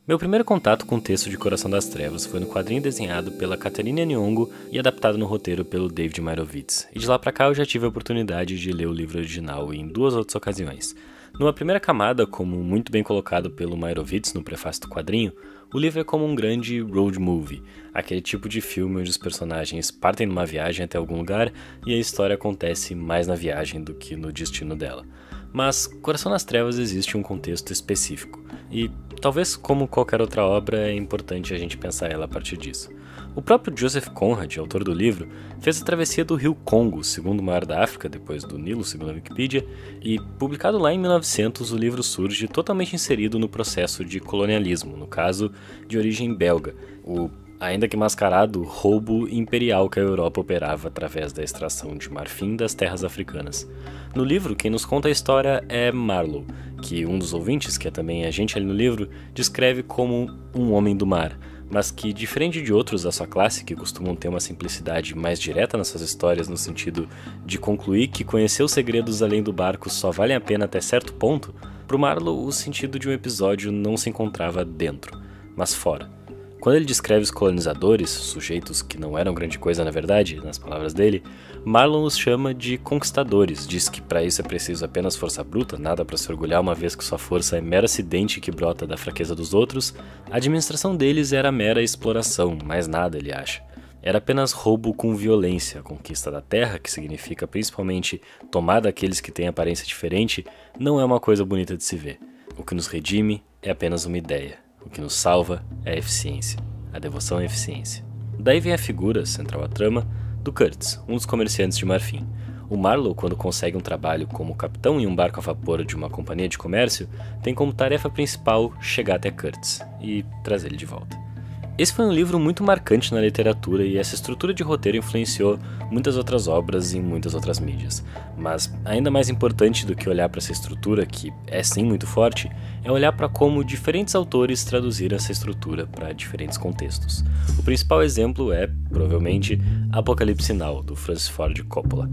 Meu primeiro contato com o texto de Coração das Trevas foi no quadrinho desenhado pela Katarina Nyong'o e adaptado no roteiro pelo David Meyerowitz, e de lá pra cá eu já tive a oportunidade de ler o livro original em 2 outras ocasiões. Numa primeira camada, como muito bem colocado pelo Meyerowitz no prefácio do quadrinho, o livro é como um grande road movie, aquele tipo de filme onde os personagens partem numa viagem até algum lugar e a história acontece mais na viagem do que no destino dela. Mas Coração das Trevas existe um contexto específico, e talvez como qualquer outra obra é importante a gente pensar ela a partir disso. O próprio Joseph Conrad, autor do livro, fez a travessia do rio Congo, o segundo maior da África, depois do Nilo, segundo a Wikipedia, e publicado lá em 1900, o livro surge totalmente inserido no processo de colonialismo, no caso, de origem belga, o ainda que mascarado roubo imperial que a Europa operava através da extração de marfim das terras africanas. No livro, quem nos conta a história é Marlowe, que um dos ouvintes, que é também agente ali no livro, descreve como um homem do mar, mas que, diferente de outros da sua classe, que costumam ter uma simplicidade mais direta nas suas histórias no sentido de concluir que conhecer os segredos além do barco só valem a pena até certo ponto, para o Marlowe o sentido de um episódio não se encontrava dentro, mas fora. Quando ele descreve os colonizadores, sujeitos que não eram grande coisa na verdade, nas palavras dele, Marlowe os chama de conquistadores, diz que para isso é preciso apenas força bruta, nada para se orgulhar uma vez que sua força é mero acidente que brota da fraqueza dos outros. A administração deles era mera exploração, mais nada, ele acha. Era apenas roubo com violência, a conquista da terra, que significa principalmente tomar daqueles que têm aparência diferente, não é uma coisa bonita de se ver. O que nos redime é apenas uma ideia. O que nos salva é a eficiência. A devoção à eficiência. Daí vem a figura, central à trama, do Kurtz, um dos comerciantes de marfim. O Marlowe, quando consegue um trabalho como capitão em um barco a vapor de uma companhia de comércio, tem como tarefa principal chegar até Kurtz e trazer ele de volta. Esse foi um livro muito marcante na literatura e essa estrutura de roteiro influenciou muitas outras obras em muitas outras mídias. Mas ainda mais importante do que olhar para essa estrutura, que é sim muito forte, é olhar para como diferentes autores traduziram essa estrutura para diferentes contextos. O principal exemplo é, provavelmente, Apocalipse Now, do Francis Ford Coppola.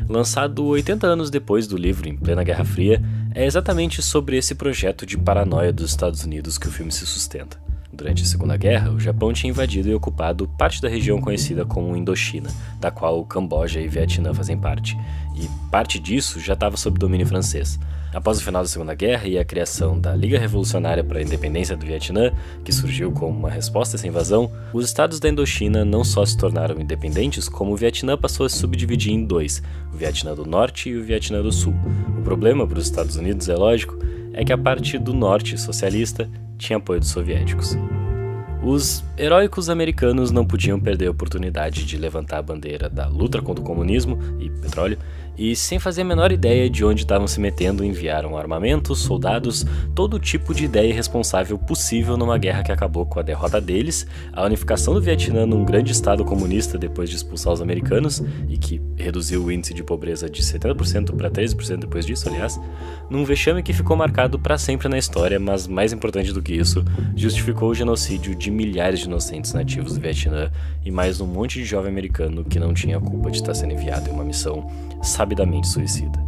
Lançado 80 anos depois do livro, em plena Guerra Fria, é exatamente sobre esse projeto de paranoia dos Estados Unidos que o filme se sustenta. Durante a Segunda Guerra, o Japão tinha invadido e ocupado parte da região conhecida como Indochina, da qual o Camboja e Vietnã fazem parte, e parte disso já estava sob domínio francês. Após o final da Segunda Guerra e a criação da Liga Revolucionária para a Independência do Vietnã, que surgiu como uma resposta a essa invasão, os estados da Indochina não só se tornaram independentes, como o Vietnã passou a se subdividir em 2, o Vietnã do Norte e o Vietnã do Sul. O problema para os Estados Unidos, é lógico, é que a parte do Norte socialista tinha apoio dos soviéticos. Os heróicos americanos não podiam perder a oportunidade de levantar a bandeira da luta contra o comunismo e petróleo, e sem fazer a menor ideia de onde estavam se metendo, enviaram armamentos, soldados, todo tipo de ideia irresponsável possível numa guerra que acabou com a derrota deles, a unificação do Vietnã num grande estado comunista depois de expulsar os americanos, e que reduziu o índice de pobreza de 70% para 13% depois disso, aliás, num vexame que ficou marcado para sempre na história, mas mais importante do que isso, justificou o genocídio de milhares de inocentes nativos do Vietnã e mais um monte de jovem americano que não tinha a culpa de estar sendo enviado em uma missão sabidamente suicida.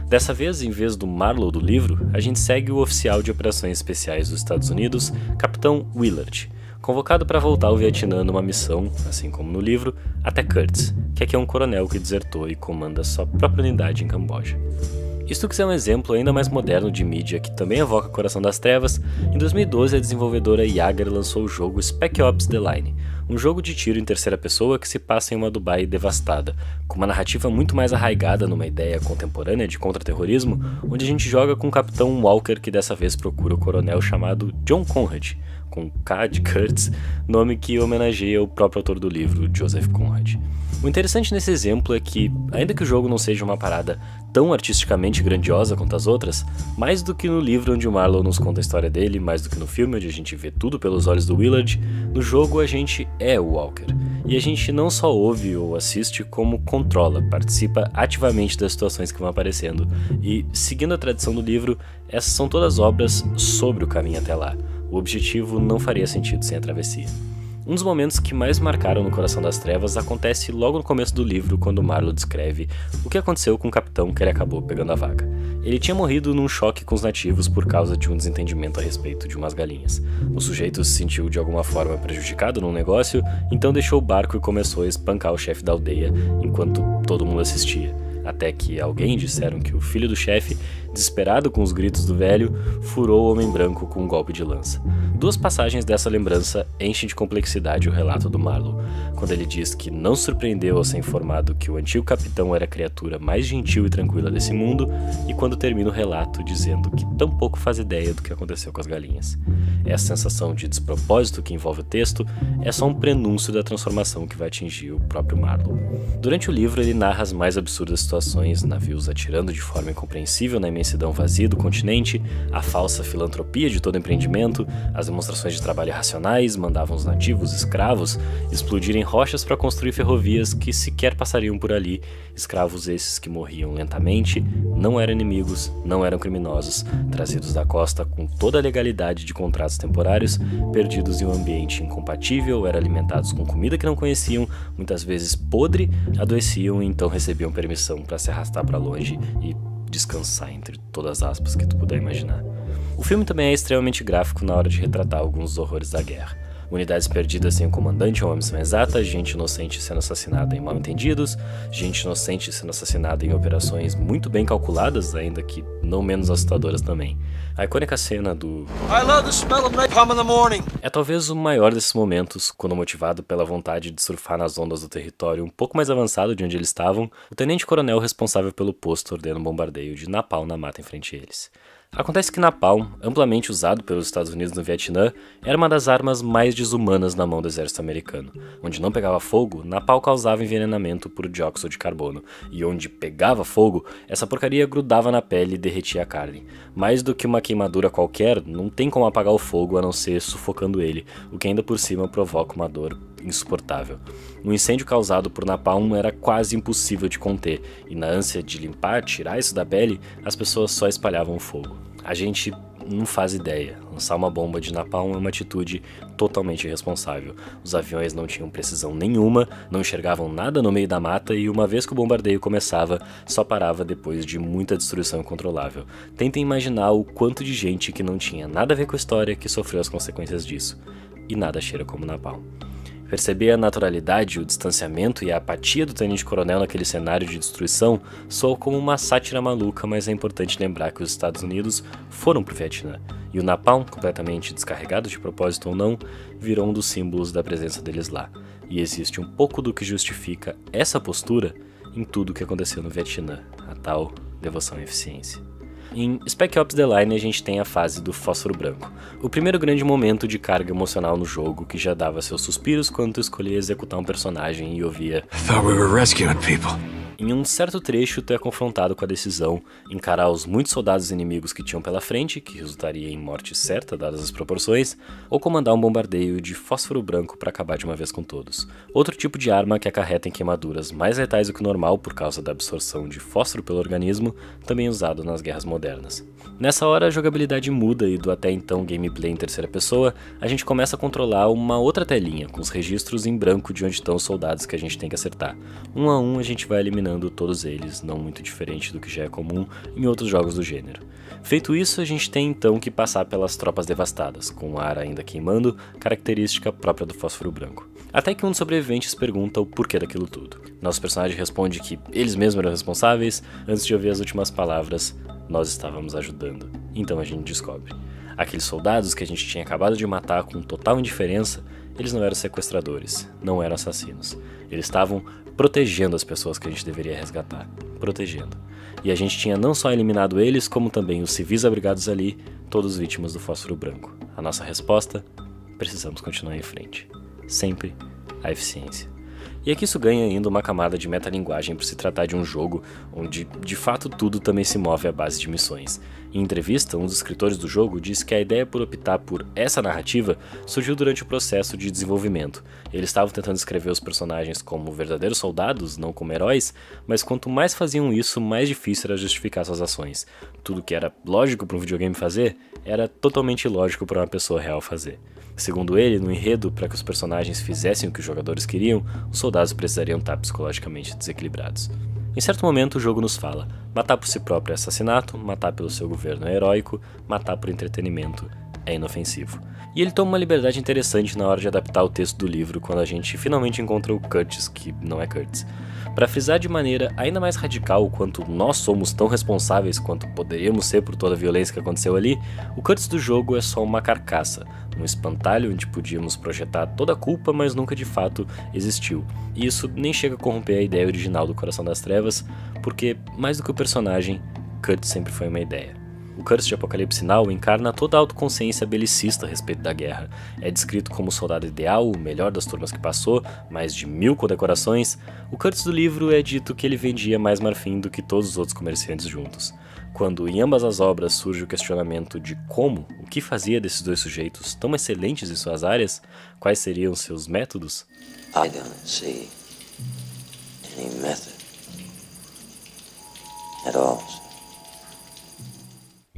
Dessa vez, em vez do Marlowe do livro, a gente segue o oficial de operações especiais dos Estados Unidos, Capitão Willard, convocado para voltar ao Vietnã numa missão, assim como no livro, até Kurtz, que aqui é um coronel que desertou e comanda sua própria unidade em Camboja. Isto que é um exemplo ainda mais moderno de mídia que também evoca Coração das Trevas, em 2012 a desenvolvedora Yager lançou o jogo Spec Ops: The Line, um jogo de tiro em terceira pessoa que se passa em uma Dubai devastada, com uma narrativa muito mais arraigada numa ideia contemporânea de contra-terrorismo, onde a gente joga com o Capitão Walker que dessa vez procura o coronel chamado John Conrad, com K de Kurtz, nome que homenageia o próprio autor do livro, Joseph Conrad. O interessante nesse exemplo é que, ainda que o jogo não seja uma parada tão artisticamente grandiosa quanto as outras, mais do que no livro onde o Marlowe nos conta a história dele, mais do que no filme onde a gente vê tudo pelos olhos do Willard, no jogo a gente é o Walker. E a gente não só ouve ou assiste, como controla, participa ativamente das situações que vão aparecendo. E, seguindo a tradição do livro, essas são todas obras sobre o caminho até lá. O objetivo não faria sentido sem a travessia. Um dos momentos que mais marcaram no Coração das Trevas acontece logo no começo do livro, quando Marlowe descreve o que aconteceu com o capitão que ele acabou pegando a vaga. Ele tinha morrido num choque com os nativos por causa de um desentendimento a respeito de umas galinhas. O sujeito se sentiu de alguma forma prejudicado num negócio, então deixou o barco e começou a espancar o chefe da aldeia enquanto todo mundo assistia. Até que alguém disseram que o filho do chefe, desesperado com os gritos do velho, furou o homem branco com um golpe de lança. 2 passagens dessa lembrança enchem de complexidade o relato do Marlowe, quando ele diz que não se surpreendeu ao ser informado que o antigo capitão era a criatura mais gentil e tranquila desse mundo, e quando termina o relato dizendo que tampouco faz ideia do que aconteceu com as galinhas. Essa sensação de despropósito que envolve o texto é só um prenúncio da transformação que vai atingir o próprio Marlowe. Durante o livro ele narra as mais absurdas situações, navios atirando de forma incompreensível na imensidão vazia do continente, a falsa filantropia de todo empreendimento, as demonstrações de trabalho irracionais mandavam os nativos escravos explodirem rochas para construir ferrovias que sequer passariam por ali, escravos esses que morriam lentamente, não eram inimigos, não eram criminosos, trazidos da costa com toda a legalidade de contratos temporários, perdidos em um ambiente incompatível, eram alimentados com comida que não conheciam, muitas vezes podre, adoeciam e então recebiam permissão para se arrastar para longe e descansar, entre todas as aspas que tu puder imaginar. O filme também é extremamente gráfico na hora de retratar alguns dos horrores da guerra. Unidades perdidas sem o comandante ou uma missão exata, gente inocente sendo assassinada em mal-entendidos, gente inocente sendo assassinada em operações muito bem calculadas, ainda que não menos assustadoras também. A icônica cena do I love the smell of napalm in the morning é talvez o maior desses momentos, quando motivado pela vontade de surfar nas ondas do território um pouco mais avançado de onde eles estavam, o tenente-coronel responsável pelo posto ordena um bombardeio de napalm na mata em frente a eles. Acontece que napalm, amplamente usado pelos Estados Unidos no Vietnã, era uma das armas mais desumanas na mão do exército americano. Onde não pegava fogo, napalm causava envenenamento por dióxido de carbono, e onde pegava fogo, essa porcaria grudava na pele e derretia a carne. Mais do que uma queimadura qualquer, não tem como apagar o fogo a não ser sufocando ele, o que ainda por cima provoca uma dor insuportável. Um incêndio causado por napalm era quase impossível de conter, e na ânsia de limpar, tirar isso da pele, as pessoas só espalhavam o fogo. A gente não faz ideia. Lançar uma bomba de napalm é uma atitude totalmente irresponsável. Os aviões não tinham precisão nenhuma, não enxergavam nada no meio da mata e uma vez que o bombardeio começava, só parava depois de muita destruição incontrolável. Tentem imaginar o quanto de gente que não tinha nada a ver com a história que sofreu as consequências disso. E nada cheira como napalm. Perceber a naturalidade, o distanciamento e a apatia do tenente-coronel naquele cenário de destruição soa como uma sátira maluca, mas é importante lembrar que os Estados Unidos foram pro Vietnã, e o napalm, completamente descarregado de propósito ou não, virou um dos símbolos da presença deles lá. E existe um pouco do que justifica essa postura em tudo o que aconteceu no Vietnã, a tal devoção e eficiência. Em Spec Ops: The Line a gente tem a fase do fósforo branco, o primeiro grande momento de carga emocional no jogo que já dava seus suspiros quando tu escolhia executar um personagem e ouvia I thought we were rescuing people. Em um certo trecho, tu é confrontado com a decisão encarar os muitos soldados inimigos que tinham pela frente, que resultaria em morte certa, dadas as proporções, ou comandar um bombardeio de fósforo branco para acabar de uma vez com todos. Outro tipo de arma que acarreta em queimaduras mais letais do que o normal por causa da absorção de fósforo pelo organismo, também usado nas guerras modernas. Nessa hora a jogabilidade muda e do até então gameplay em terceira pessoa, a gente começa a controlar uma outra telinha, com os registros em branco de onde estão os soldados que a gente tem que acertar. Um a um a gente vai eliminando todos eles, não muito diferente do que já é comum em outros jogos do gênero. Feito isso, a gente tem então que passar pelas tropas devastadas, com o ar ainda queimando, característica própria do fósforo branco. Até que um dos sobreviventes pergunta o porquê daquilo tudo. Nosso personagem responde que eles mesmos eram responsáveis, antes de ouvir as últimas palavras, nós estávamos ajudando. Então a gente descobre. Aqueles soldados que a gente tinha acabado de matar com total indiferença, eles não eram sequestradores, não eram assassinos. Eles estavam protegendo as pessoas que a gente deveria resgatar. Protegendo. E a gente tinha não só eliminado eles, como também os civis abrigados ali, todos vítimas do fósforo branco. A nossa resposta? Precisamos continuar em frente. Sempre a eficiência. E aqui isso ganha ainda uma camada de metalinguagem por se tratar de um jogo onde, de fato, tudo também se move à base de missões. Em entrevista, um dos escritores do jogo disse que a ideia por optar por essa narrativa surgiu durante o processo de desenvolvimento. Eles estavam tentando escrever os personagens como verdadeiros soldados, não como heróis, mas quanto mais faziam isso, mais difícil era justificar suas ações. Tudo que era lógico para um videogame fazer, era totalmente ilógico para uma pessoa real fazer. Segundo ele, no enredo, para que os personagens fizessem o que os jogadores queriam, os soldados precisariam estar psicologicamente desequilibrados. Em certo momento o jogo nos fala: matar por si próprio é assassinato, matar pelo seu governo é heróico, matar por entretenimento é inofensivo. E ele toma uma liberdade interessante na hora de adaptar o texto do livro quando a gente finalmente encontra o Curtis, que não é Curtis. Para frisar de maneira ainda mais radical o quanto nós somos tão responsáveis quanto poderíamos ser por toda a violência que aconteceu ali, o Curtis do jogo é só uma carcaça, um espantalho onde podíamos projetar toda a culpa, mas nunca de fato existiu. E isso nem chega a corromper a ideia original do Coração das Trevas, porque, mais do que o personagem, Curtis sempre foi uma ideia. O Curtis de Apocalipse Now encarna toda a autoconsciência belicista a respeito da guerra. É descrito como o soldado ideal, o melhor das turmas que passou, mais de 1000 condecorações. O Curtis do livro é dito que ele vendia mais marfim do que todos os outros comerciantes juntos. Quando em ambas as obras surge o questionamento de como, o que fazia desses dois sujeitos tão excelentes em suas áreas, quais seriam seus métodos? I don't see any method at all.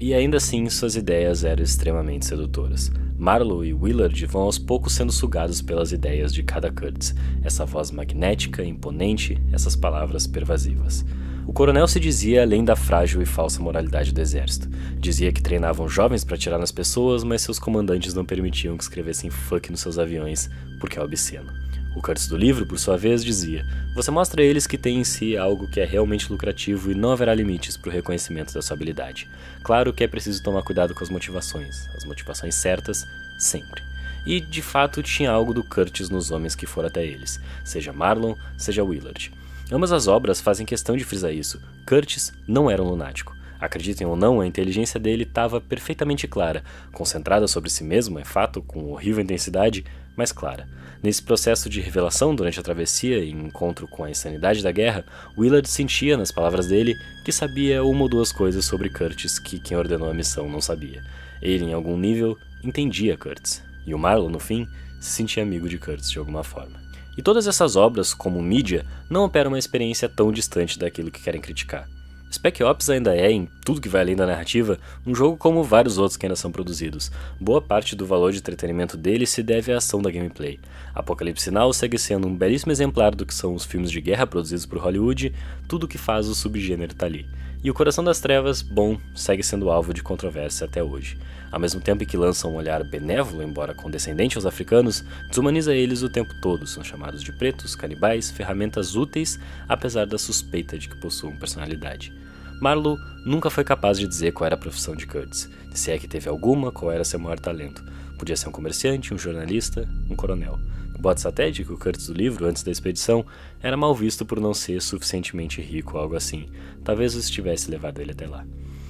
E ainda assim, suas ideias eram extremamente sedutoras. Marlowe e Willard vão aos poucos sendo sugados pelas ideias de cada Curtis, essa voz magnética, imponente, essas palavras pervasivas. O coronel se dizia além da frágil e falsa moralidade do exército. Dizia que treinavam jovens para atirar nas pessoas, mas seus comandantes não permitiam que escrevessem fuck nos seus aviões, porque é obsceno. O Curtis do livro, por sua vez, dizia: você mostra a eles que tem em si algo que é realmente lucrativo e não haverá limites para o reconhecimento da sua habilidade. Claro que é preciso tomar cuidado com as motivações certas, sempre. E, de fato, tinha algo do Curtis nos homens que foram até eles, seja Marlon, seja Willard. Ambas as obras fazem questão de frisar isso. Curtis não era um lunático. Acreditem ou não, a inteligência dele estava perfeitamente clara, concentrada sobre si mesmo, é fato, com horrível intensidade, mas clara. Nesse processo de revelação durante a travessia e encontro com a insanidade da guerra, Willard sentia, nas palavras dele, que sabia uma ou duas coisas sobre Curtis que quem ordenou a missão não sabia. Ele, em algum nível, entendia Curtis, e o Marlon, no fim, se sentia amigo de Curtis de alguma forma. E todas essas obras, como mídia, não operam uma experiência tão distante daquilo que querem criticar. Spec Ops ainda é, em tudo que vai além da narrativa, um jogo como vários outros que ainda são produzidos. Boa parte do valor de entretenimento dele se deve à ação da gameplay. Apocalipse Now segue sendo um belíssimo exemplar do que são os filmes de guerra produzidos por Hollywood, tudo o que faz o subgênero tá ali. E o Coração das Trevas, bom, segue sendo alvo de controvérsia até hoje. Ao mesmo tempo que lança um olhar benévolo, embora condescendente aos africanos, desumaniza eles o tempo todo, são chamados de pretos, canibais, ferramentas úteis, apesar da suspeita de que possuam personalidade. Marlowe nunca foi capaz de dizer qual era a profissão de Curtis, se é que teve alguma, qual era seu maior talento. Podia ser um comerciante, um jornalista, um coronel. Boatos até de que o Curtis do livro, antes da expedição, era mal visto por não ser suficientemente rico ou algo assim. Talvez isso tivesse levado ele até lá.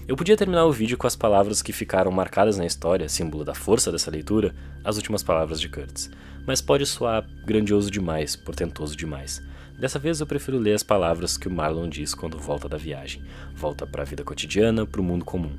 Eu podia terminar o vídeo com as palavras que ficaram marcadas na história, símbolo da força dessa leitura, as últimas palavras de Curtis. Mas pode soar grandioso demais, portentoso demais. Dessa vez eu prefiro ler as palavras que o Marlon diz quando volta da viagem. Volta para a vida cotidiana, para o mundo comum.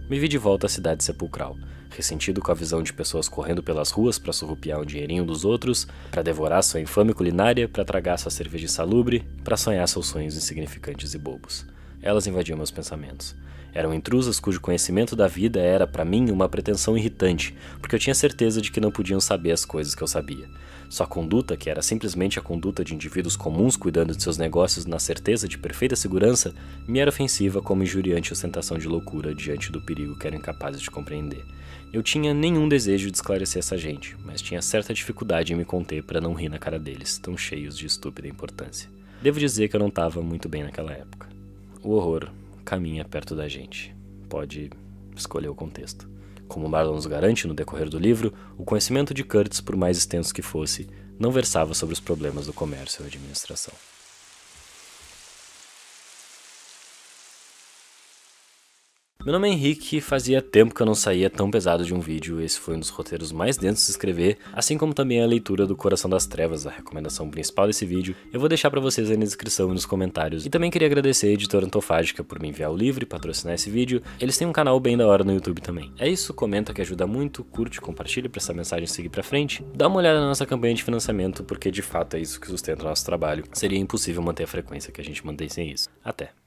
Me vi de volta à cidade sepulcral, ressentido com a visão de pessoas correndo pelas ruas para surrupiar um dinheirinho dos outros, para devorar sua infame culinária, para tragar sua cerveja insalubre, para sonhar seus sonhos insignificantes e bobos. Elas invadiam meus pensamentos. Eram intrusas cujo conhecimento da vida era, para mim, uma pretensão irritante, porque eu tinha certeza de que não podiam saber as coisas que eu sabia. Sua conduta, que era simplesmente a conduta de indivíduos comuns cuidando de seus negócios na certeza de perfeita segurança, me era ofensiva como injuriante ostentação de loucura diante do perigo que eram incapazes de compreender. Eu tinha nenhum desejo de esclarecer essa gente, mas tinha certa dificuldade em me conter para não rir na cara deles, tão cheios de estúpida importância. Devo dizer que eu não estava muito bem naquela época. O horror caminha perto da gente. Pode escolher o contexto. Como Marlon nos garante no decorrer do livro, o conhecimento de Curtis, por mais extenso que fosse, não versava sobre os problemas do comércio e administração. Meu nome é Henrique e fazia tempo que eu não saía tão pesado de um vídeo, esse foi um dos roteiros mais densos de se escrever, assim como também a leitura do Coração das Trevas, a recomendação principal desse vídeo, eu vou deixar pra vocês aí na descrição e nos comentários. E também queria agradecer a Editora Antofágica por me enviar o livro e patrocinar esse vídeo, eles têm um canal bem da hora no YouTube também. É isso, comenta que ajuda muito, curte, compartilha pra essa mensagem seguir pra frente, dá uma olhada na nossa campanha de financiamento, porque de fato é isso que sustenta o nosso trabalho, seria impossível manter a frequência que a gente mantém sem isso. Até!